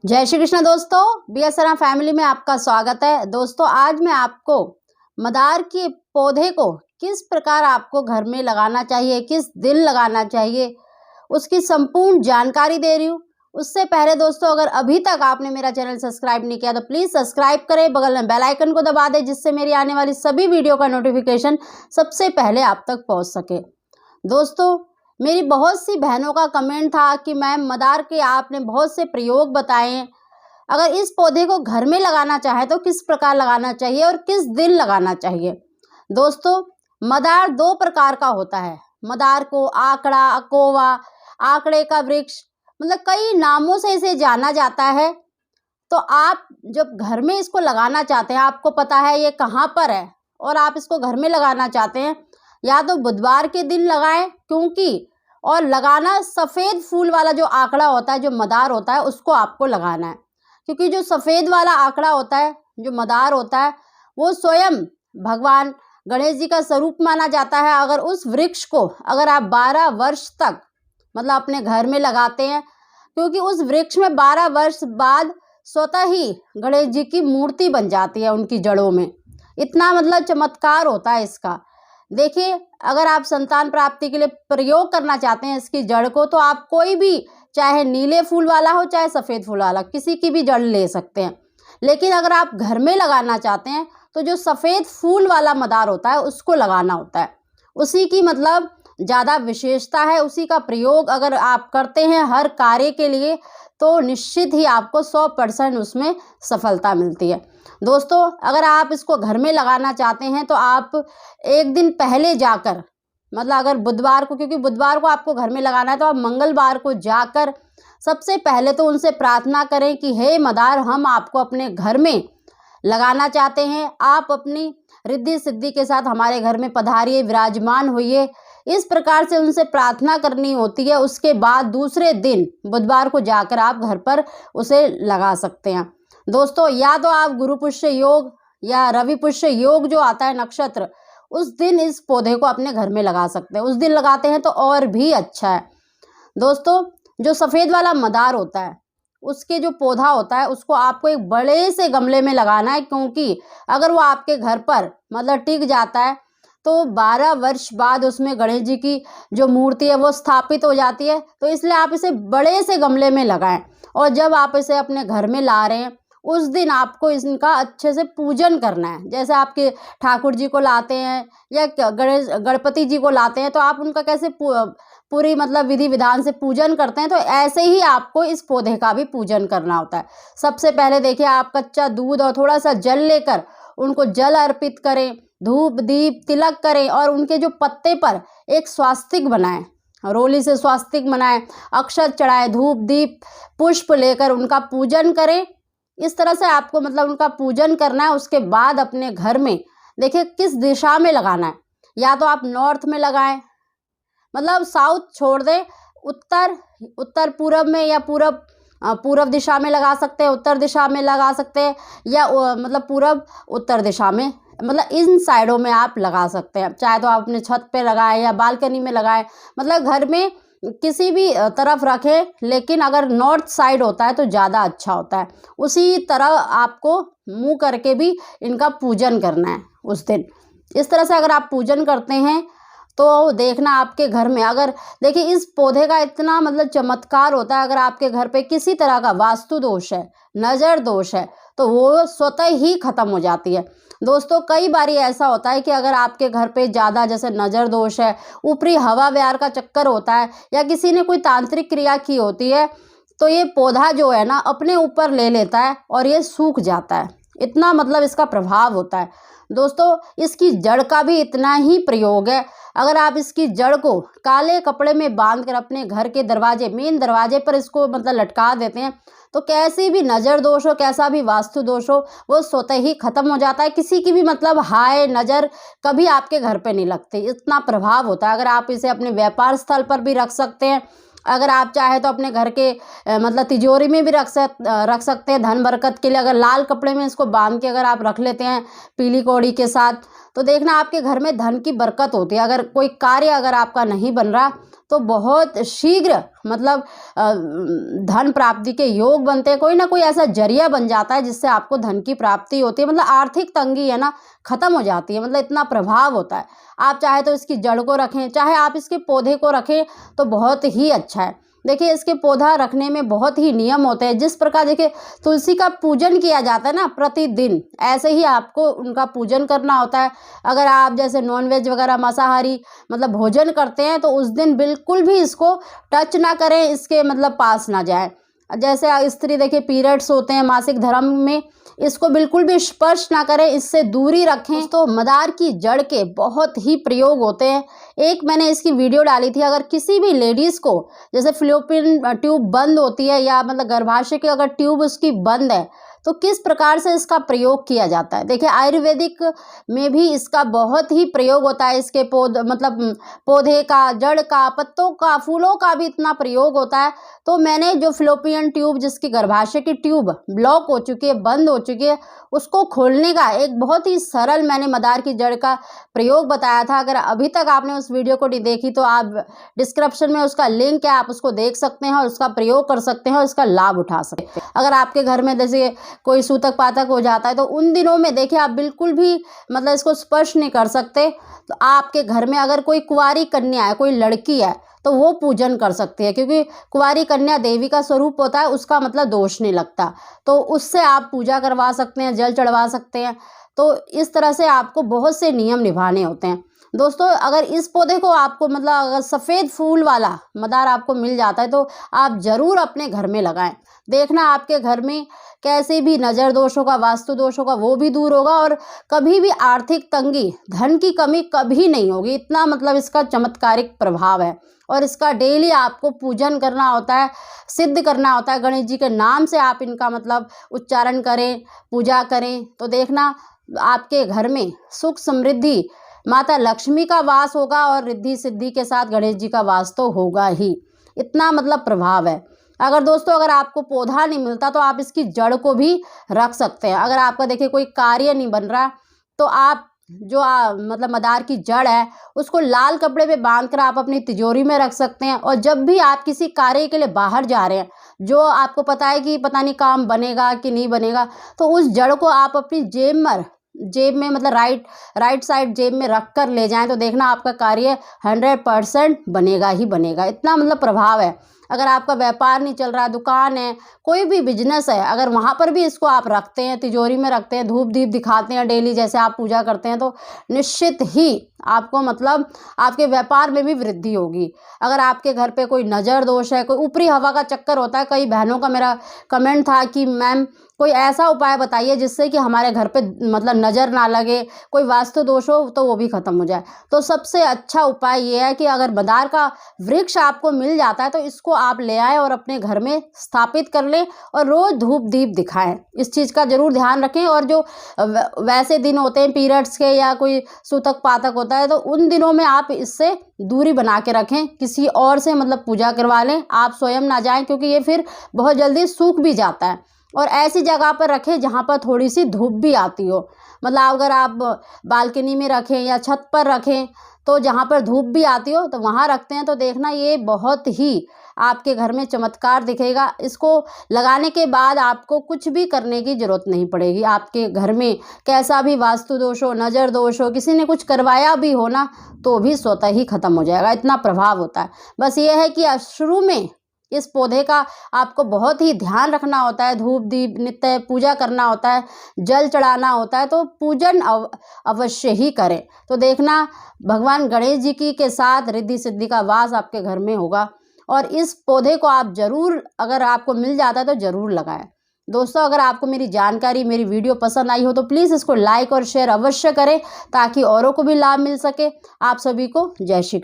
जय श्री कृष्ण दोस्तों, BSR family में आपका स्वागत है। दोस्तों आज मैं आपको मदार के पौधे को किस प्रकार आपको घर में लगाना चाहिए, किस दिन लगाना चाहिए, उसकी संपूर्ण जानकारी दे रही हूँ। उससे पहले दोस्तों, अगर अभी तक आपने मेरा चैनल सब्सक्राइब नहीं किया तो प्लीज़ सब्सक्राइब करें, बगल में बेल आइकन को दबा दें जिससे मेरी आने वाली सभी वीडियो का नोटिफिकेशन सबसे पहले आप तक पहुँच सके। दोस्तों मेरी बहुत सी बहनों का कमेंट था कि मैम मदार के आपने बहुत से प्रयोग बताए हैं, अगर इस पौधे को घर में लगाना चाहे तो किस प्रकार लगाना चाहिए और किस दिन लगाना चाहिए। दोस्तों मदार दो प्रकार का होता है। मदार को आकड़ा, अकोवा, आकड़े का वृक्ष, मतलब कई नामों से इसे जाना जाता है। तो आप जब घर में इसको लगाना चाहते हैं, आपको पता है ये कहाँ पर है और आप इसको घर में लगाना चाहते हैं, या तो बुधवार के दिन लगाएं, क्योंकि और लगाना सफ़ेद फूल वाला जो आंकड़ा होता है, जो मदार होता है, उसको आपको लगाना है। क्योंकि जो सफ़ेद वाला आंकड़ा होता है, जो मदार होता है, वो स्वयं भगवान गणेश जी का स्वरूप माना जाता है। अगर उस वृक्ष को अगर आप 12 वर्ष तक मतलब अपने घर में लगाते हैं, क्योंकि उस वृक्ष में 12 वर्ष बाद स्वतः ही गणेश जी की मूर्ति बन जाती है उनकी जड़ों में। इतना मतलब चमत्कार होता है इसका। देखिए, अगर आप संतान प्राप्ति के लिए प्रयोग करना चाहते हैं इसकी जड़ को, तो आप कोई भी, चाहे नीले फूल वाला हो चाहे सफ़ेद फूल वाला, किसी की भी जड़ ले सकते हैं। लेकिन अगर आप घर में लगाना चाहते हैं तो जो सफ़ेद फूल वाला मदार होता है उसको लगाना होता है। उसी की मतलब ज़्यादा विशेषता है। उसी का प्रयोग अगर आप करते हैं हर कार्य के लिए तो निश्चित ही आपको 100% उसमें सफलता मिलती है। दोस्तों अगर आप इसको घर में लगाना चाहते हैं तो आप एक दिन पहले जाकर, मतलब अगर बुधवार को, क्योंकि बुधवार को आपको घर में लगाना है, तो आप मंगलवार को जाकर सबसे पहले तो उनसे प्रार्थना करें कि हे मदार, हम आपको अपने घर में लगाना चाहते हैं, आप अपनी रिद्धि सिद्धि के साथ हमारे घर में पधारिए, विराजमान होइए। इस प्रकार से उनसे प्रार्थना करनी होती है। उसके बाद दूसरे दिन बुधवार को जाकर आप घर पर उसे लगा सकते हैं। दोस्तों या तो आप गुरु पुष्य योग या रवि पुष्य योग जो आता है नक्षत्र, उस दिन इस पौधे को अपने घर में लगा सकते हैं। उस दिन लगाते हैं तो और भी अच्छा है। दोस्तों जो सफ़ेद वाला मदार होता है, उसके जो पौधा होता है उसको आपको एक बड़े से गमले में लगाना है, क्योंकि अगर वो आपके घर पर मतलब टिक जाता है तो 12 वर्ष बाद उसमें गणेश जी की जो मूर्ति है वो स्थापित हो जाती है। तो इसलिए आप इसे बड़े से गमले में लगाएं, और जब आप इसे अपने घर में ला रहे हैं उस दिन आपको इनका अच्छे से पूजन करना है। जैसे आपके ठाकुर जी को लाते हैं या गणपति जी को लाते हैं, तो आप उनका कैसे पूरी मतलब विधि विधान से पूजन करते हैं, तो ऐसे ही आपको इस पौधे का भी पूजन करना होता है। सबसे पहले देखिए, आप कच्चा दूध और थोड़ा सा जल लेकर उनको जल अर्पित करें, धूप दीप तिलक करें, और उनके जो पत्ते पर एक स्वास्तिक बनाएं, रोली से स्वास्तिक बनाएं, अक्षत चढ़ाएं, धूप दीप पुष्प लेकर उनका पूजन करें। इस तरह से आपको मतलब उनका पूजन करना है। उसके बाद अपने घर में देखिए किस दिशा में लगाना है। या तो आप नॉर्थ में लगाएं, मतलब साउथ छोड़ दें, उत्तर पूरब में या पूरब दिशा में लगा सकते हैं, उत्तर दिशा में लगा सकते हैं, या मतलब पूरब उत्तर दिशा में, मतलब इन साइडों में आप लगा सकते हैं। चाहे तो आप अपने छत पे लगाएं या बालकनी में लगाएं, मतलब घर में किसी भी तरफ रखें, लेकिन अगर नॉर्थ साइड होता है तो ज़्यादा अच्छा होता है। उसी तरह आपको मुंह करके भी इनका पूजन करना है उस दिन। इस तरह से अगर आप पूजन करते हैं तो देखना आपके घर में, अगर देखिए इस पौधे का इतना मतलब चमत्कार होता है, अगर आपके घर पे किसी तरह का वास्तु दोष है, नज़र दोष है, तो वो स्वतः ही खत्म हो जाती है। दोस्तों कई बारी ऐसा होता है कि अगर आपके घर पे ज़्यादा जैसे नज़र दोष है, ऊपरी हवा विहार का चक्कर होता है, या किसी ने कोई तांत्रिक क्रिया की होती है, तो ये पौधा जो है ना अपने ऊपर ले लेता है और ये सूख जाता है। इतना मतलब इसका प्रभाव होता है। दोस्तों इसकी जड़ का भी इतना ही प्रयोग है। अगर आप इसकी जड़ को काले कपड़े में बांध कर अपने घर के दरवाजे, मेन दरवाजे पर इसको मतलब लटका देते हैं, तो कैसी भी नज़र दोष हो, कैसा भी वास्तु दोष हो, वो स्वतः ही खत्म हो जाता है। किसी की भी मतलब हाय नज़र कभी आपके घर पे नहीं लगती, इतना प्रभाव होता है। अगर आप इसे अपने व्यापार स्थल पर भी रख सकते हैं, अगर आप चाहे तो अपने घर के मतलब तिजोरी में भी रख सकते हैं धन बरकत के लिए। अगर लाल कपड़े में इसको बांध के अगर आप रख लेते हैं पीली कौड़ी के साथ, तो देखना आपके घर में धन की बरकत होती है। अगर कोई कार्य अगर आपका नहीं बन रहा तो बहुत शीघ्र मतलब धन प्राप्ति के योग बनते हैं। कोई ना कोई ऐसा जरिया बन जाता है जिससे आपको धन की प्राप्ति होती है। मतलब आर्थिक तंगी है ना खत्म हो जाती है। मतलब इतना प्रभाव होता है। आप चाहे तो इसकी जड़ को रखें, चाहे आप इसके पौधे को रखें तो बहुत ही अच्छा है। देखिए इसके पौधा रखने में बहुत ही नियम होते हैं। जिस प्रकार देखिए तुलसी का पूजन किया जाता है ना प्रतिदिन, ऐसे ही आपको उनका पूजन करना होता है। अगर आप जैसे नॉनवेज वगैरह मांसाहारी मतलब भोजन करते हैं तो उस दिन बिल्कुल भी इसको टच ना करें, इसके मतलब पास ना जाए। जैसे स्त्री देखिए पीरियड्स होते हैं मासिक धर्म में, इसको बिल्कुल भी स्पर्श ना करें, इससे दूरी रखें। तो मदार की जड़ के बहुत ही प्रयोग होते हैं। एक मैंने इसकी वीडियो डाली थी। अगर किसी भी लेडीज़ को जैसे फ्लोपियन ट्यूब बंद होती है या मतलब गर्भाशय की अगर ट्यूब उसकी बंद है तो किस प्रकार से इसका प्रयोग किया जाता है। देखिए आयुर्वेदिक में भी इसका बहुत ही प्रयोग होता है। इसके पौधे का, जड़ का, पत्तों का, फूलों का भी इतना प्रयोग होता है। तो मैंने जो फ्लोपियन ट्यूब जिसकी गर्भाशय की ट्यूब ब्लॉक हो चुकी है, बंद हो चुकी है, उसको खोलने का एक बहुत ही सरल मैंने मदार की जड़ का प्रयोग बताया था। अगर अभी तक आपने उस वीडियो को नहीं देखी तो आप डिस्क्रिप्शन में उसका लिंक है, आप उसको देख सकते हैं और उसका प्रयोग कर सकते हैं और इसका लाभ उठा सकते हैं। अगर आपके घर में जैसे कोई सूतक पातक हो जाता है तो उन दिनों में देखिए आप बिल्कुल भी मतलब इसको स्पर्श नहीं कर सकते। तो आपके घर में अगर कोई कुंवारी कन्या है, कोई लड़की है, तो वो पूजन कर सकती है, क्योंकि कुंवारी कन्या देवी का स्वरूप होता है, उसका मतलब दोष नहीं लगता। तो उससे आप पूजा करवा सकते हैं, जल चढ़वा सकते हैं। तो इस तरह से आपको बहुत से नियम निभाने होते हैं। दोस्तों अगर इस पौधे को आपको मतलब अगर सफ़ेद फूल वाला मदार आपको मिल जाता है तो आप ज़रूर अपने घर में लगाएं। देखना आपके घर में कैसे भी नज़र दोष होगा, वास्तु दोष होगा, वो भी दूर होगा और कभी भी आर्थिक तंगी, धन की कमी कभी नहीं होगी। इतना मतलब इसका चमत्कारिक प्रभाव है। और इसका डेली आपको पूजन करना होता है, सिद्ध करना होता है। गणेश जी के नाम से आप इनका मतलब उच्चारण करें, पूजा करें, तो देखना आपके घर में सुख समृद्धि, माता लक्ष्मी का वास होगा और रिद्धि सिद्धि के साथ गणेश जी का वास तो होगा ही। इतना मतलब प्रभाव है। अगर दोस्तों अगर आपको पौधा नहीं मिलता तो आप इसकी जड़ को भी रख सकते हैं। अगर आपका देखिए कोई कार्य नहीं बन रहा तो आप जो मतलब मदार की जड़ है उसको लाल कपड़े पे बांध कर आप अपनी तिजोरी में रख सकते हैं। और जब भी आप किसी कार्य के लिए बाहर जा रहे हैं, जो आपको पता है कि पता नहीं काम बनेगा कि नहीं बनेगा, तो उस जड़ को आप अपनी जेब में मतलब राइट साइड जेब में रख कर ले जाएं, तो देखना आपका कार्य 100% बनेगा ही बनेगा। इतना मतलब प्रभाव है। अगर आपका व्यापार नहीं चल रहा, दुकान है, कोई भी बिजनेस है, अगर वहाँ पर भी इसको आप रखते हैं, तिजोरी में रखते हैं, धूप दीप दिखाते हैं डेली जैसे आप पूजा करते हैं, तो निश्चित ही आपको मतलब आपके व्यापार में भी वृद्धि होगी। अगर आपके घर पे कोई नज़र दोष है, कोई ऊपरी हवा का चक्कर होता है, कई बहनों का मेरा कमेंट था कि मैम कोई ऐसा उपाय बताइए जिससे कि हमारे घर पे मतलब नज़र ना लगे, कोई वास्तु दोष हो तो वो भी ख़त्म हो जाए। तो सबसे अच्छा उपाय ये है कि अगर मदार का वृक्ष आपको मिल जाता है तो इसको आप ले आए और अपने घर में स्थापित कर लें और रोज़ धूप दीप दिखाएं। इस चीज़ का ज़रूर ध्यान रखें। और जो वैसे दिन होते हैं पीरियड्स के या कोई सूतक पातक होता है तो उन दिनों में आप इससे दूरी बना के रखें, किसी और से मतलब पूजा करवा लें, आप स्वयं ना जाएं, क्योंकि ये फिर बहुत जल्दी सूख भी जाता है। और ऐसी जगह पर रखें जहाँ पर थोड़ी सी धूप भी आती हो। मतलब अगर आप बालकनी में रखें या छत पर रखें तो जहाँ पर धूप भी आती हो तो वहाँ रखते हैं, तो देखना ये बहुत ही आपके घर में चमत्कार दिखेगा। इसको लगाने के बाद आपको कुछ भी करने की ज़रूरत नहीं पड़ेगी। आपके घर में कैसा भी वास्तु दोष हो, नज़र दोष हो, किसी ने कुछ करवाया भी हो ना, तो भी स्वतः ही ख़त्म हो जाएगा। इतना प्रभाव होता है। बस ये है कि शुरू में इस पौधे का आपको बहुत ही ध्यान रखना होता है, धूप दीप नित्य पूजा करना होता है, जल चढ़ाना होता है, तो पूजन अवश्य ही करें। तो देखना भगवान गणेश जी की के साथ रिद्धि सिद्धि का वास आपके घर में होगा। और इस पौधे को आप ज़रूर, अगर आपको मिल जाता है तो ज़रूर लगाएं। दोस्तों अगर आपको मेरी जानकारी, मेरी वीडियो पसंद आई हो तो प्लीज़ इसको लाइक और शेयर अवश्य करें ताकि औरों को भी लाभ मिल सके। आप सभी को जय श्री कृष्ण।